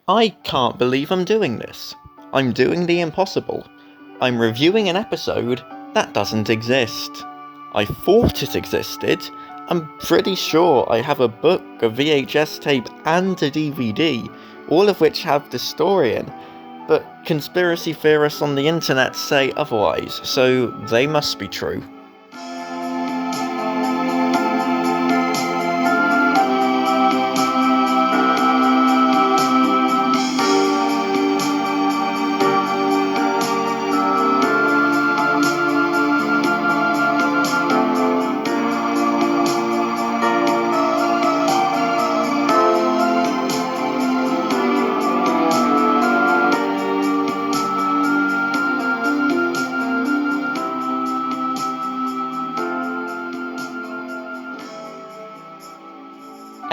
I can't believe I'm doing this. I'm doing the impossible. I'm reviewing an episode that doesn't exist. I thought it existed. I'm pretty sure I have a book, a VHS tape, and a DVD, all of which have this story in, but conspiracy theorists on the internet say otherwise, so they must be true.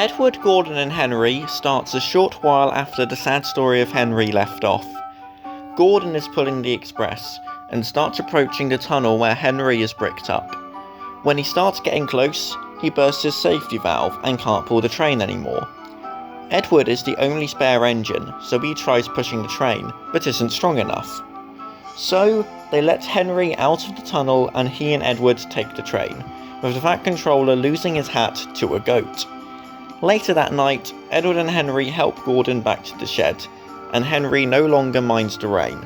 Edward, Gordon and Henry starts a short while after the sad story of Henry left off. Gordon is pulling the express and starts approaching the tunnel where Henry is bricked up. When he starts getting close, he bursts his safety valve and can't pull the train anymore. Edward is the only spare engine, so he tries pushing the train, but isn't strong enough. So, they let Henry out of the tunnel and he and Edward take the train, with the Fat Controller losing his hat to a goat. Later that night, Edward and Henry help Gordon back to the shed, and Henry no longer minds the rain.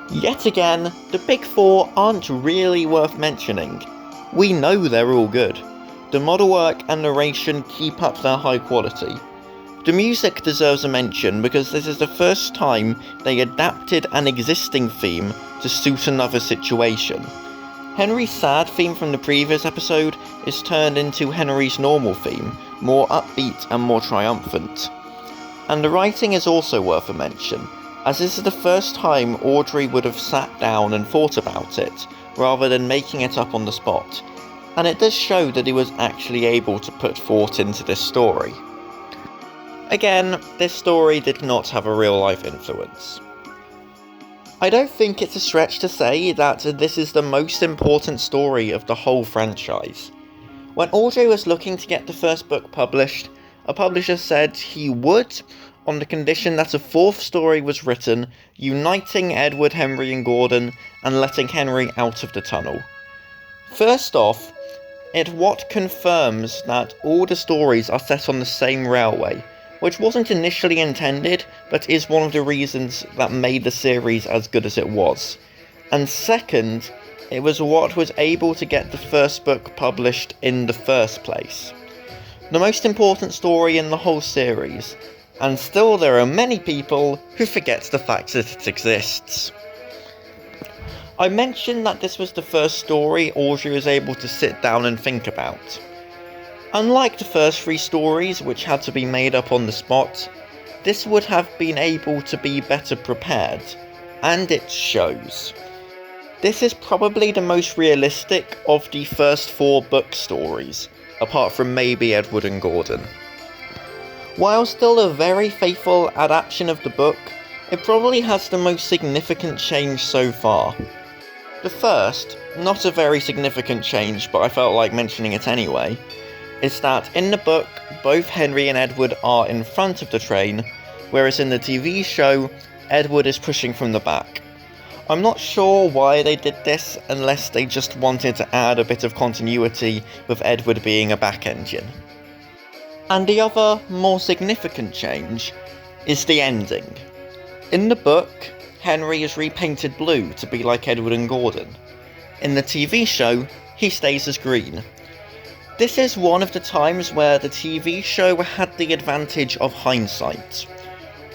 Yet again, the big four aren't really worth mentioning. We know they're all good. The model work and narration keep up their high quality. The music deserves a mention because this is the first time they adapted an existing theme to suit another situation. Henry's sad theme from the previous episode is turned into Henry's normal theme, more upbeat and more triumphant. And the writing is also worth a mention, as this is the first time Audrey would have sat down and thought about it, rather than making it up on the spot, and it does show that he was actually able to put thought into this story. Again, this story did not have a real life influence. I don't think it's a stretch to say that this is the most important story of the whole franchise. When Audrey was looking to get the first book published, a publisher said he would, on the condition that a fourth story was written, uniting Edward, Henry and Gordon, and letting Henry out of the tunnel. First off, it confirms that all the stories are set on the same railway, which wasn't initially intended, but is one of the reasons that made the series as good as it was. And second, it was what was able to get the first book published in the first place. The most important story in the whole series, and still there are many people who forget the fact that it exists. I mentioned that this was the first story Audrey was able to sit down and think about. Unlike the first three stories, which had to be made up on the spot, this would have been able to be better prepared, and it shows. This is probably the most realistic of the first four book stories, apart from maybe Edward and Gordon. While still a very faithful adaptation of the book, it probably has the most significant change so far. The first, not a very significant change, but I felt like mentioning it anyway, is that in the book, both Henry and Edward are in front of the train, whereas in the TV show, Edward is pushing from the back. I'm not sure why they did this, unless they just wanted to add a bit of continuity with Edward being a back engine. And the other, more significant change is the ending. In the book, Henry is repainted blue to be like Edward and Gordon. In the TV show, he stays as green. This is one of the times where the TV show had the advantage of hindsight.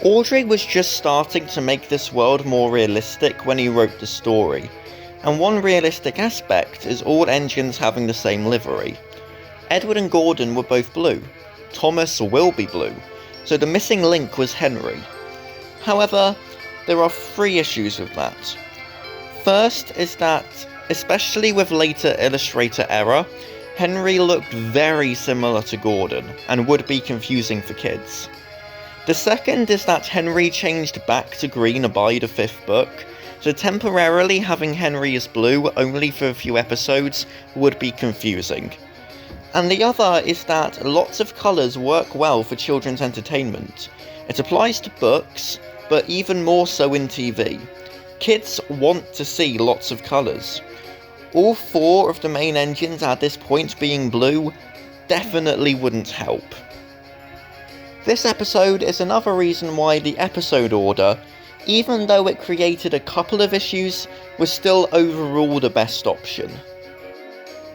Audrey was just starting to make this world more realistic when he wrote the story, and one realistic aspect is all engines having the same livery. Edward and Gordon were both blue. Thomas will be blue, so the missing link was Henry. However, there are three issues with that. First is that, especially with later illustrator error, Henry looked very similar to Gordon, and would be confusing for kids. The second is that Henry changed back to green by the fifth book, so temporarily having Henry as blue only for a few episodes would be confusing. And the other is that lots of colours work well for children's entertainment. It applies to books, but even more so in TV. Kids want to see lots of colours. All 4 of the main engines at this point being blue definitely wouldn't help. This episode is another reason why the episode order, even though it created a couple of issues, was still overall the best option.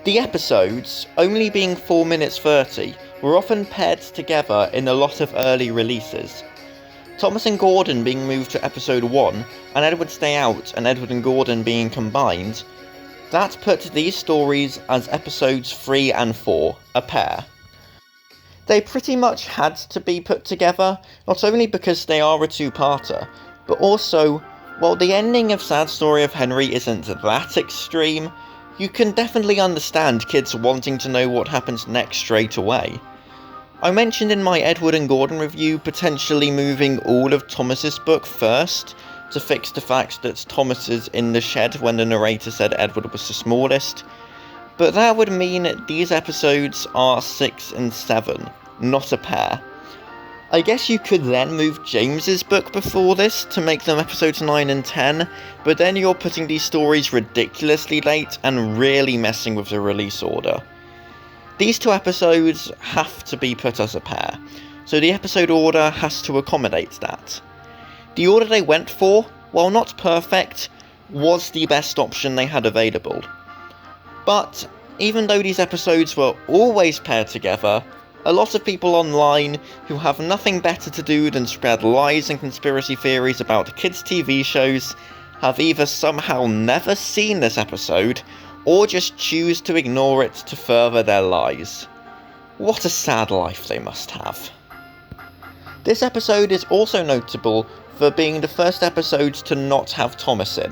The episodes, only being 4 minutes 30, were often paired together in a lot of early releases. Thomas and Gordon being moved to episode 1, and Edward Stay Out and Edward and Gordon being combined, that put these stories as episodes 3 and 4, a pair. They pretty much had to be put together, not only because they are a two-parter, but also, while the ending of Sad Story of Henry isn't that extreme, you can definitely understand kids wanting to know what happens next straight away. I mentioned in my Edward and Gordon review potentially moving all of Thomas's book first, to fix the fact that Thomas is in the shed when the narrator said Edward was the smallest, but that would mean these episodes are 6 and 7, not a pair. I guess you could then move James's book before this to make them episodes 9 and 10, but then you're putting these stories ridiculously late and really messing with the release order. These 2 episodes have to be put as a pair, so the episode order has to accommodate that. The order they went for, while not perfect, was the best option they had available. But, even though these episodes were always paired together, a lot of people online who have nothing better to do than spread lies and conspiracy theories about kids' TV shows have either somehow never seen this episode, or just choose to ignore it to further their lies. What a sad life they must have. This episode is also notable for being the first episode to not have Thomas in.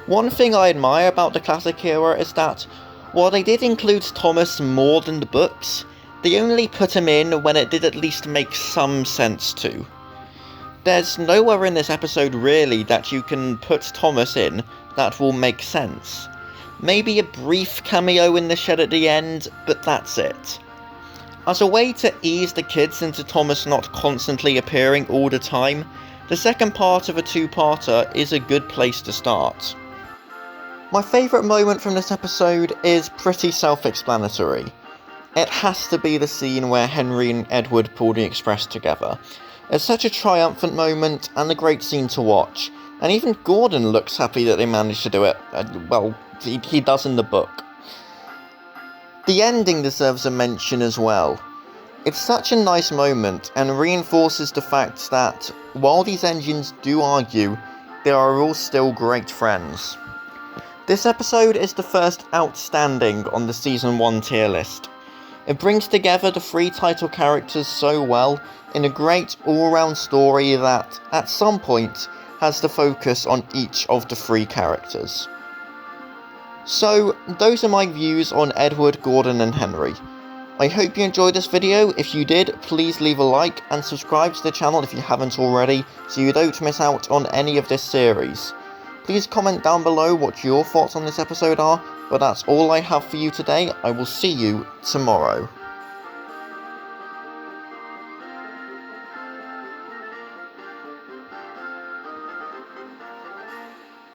One thing I admire about the classic era is that, while they did include Thomas more than the books, they only put him in when it did at least make some sense to. There's nowhere in this episode really that you can put Thomas in that will make sense. Maybe a brief cameo in the shed at the end, but that's it. As a way to ease the kids into Thomas not constantly appearing all the time, the second part of a two-parter is a good place to start. My favourite moment from this episode is pretty self-explanatory. It has to be the scene where Henry and Edward pull the Express together. It's such a triumphant moment and a great scene to watch, and even Gordon looks happy that they managed to do it. He does in the book. The ending deserves a mention as well. It's such a nice moment and reinforces the fact that, while these engines do argue, they are all still great friends. This episode is the first outstanding on the Season 1 tier list. It brings together the 3 title characters so well in a great all-round story that, at some point, has the focus on each of the 3 characters. So, those are my views on Edward, Gordon and Henry. I hope you enjoyed this video. If you did, please leave a like and subscribe to the channel if you haven't already, so you don't miss out on any of this series. Please comment down below what your thoughts on this episode are, but that's all I have for you today. I will see you tomorrow.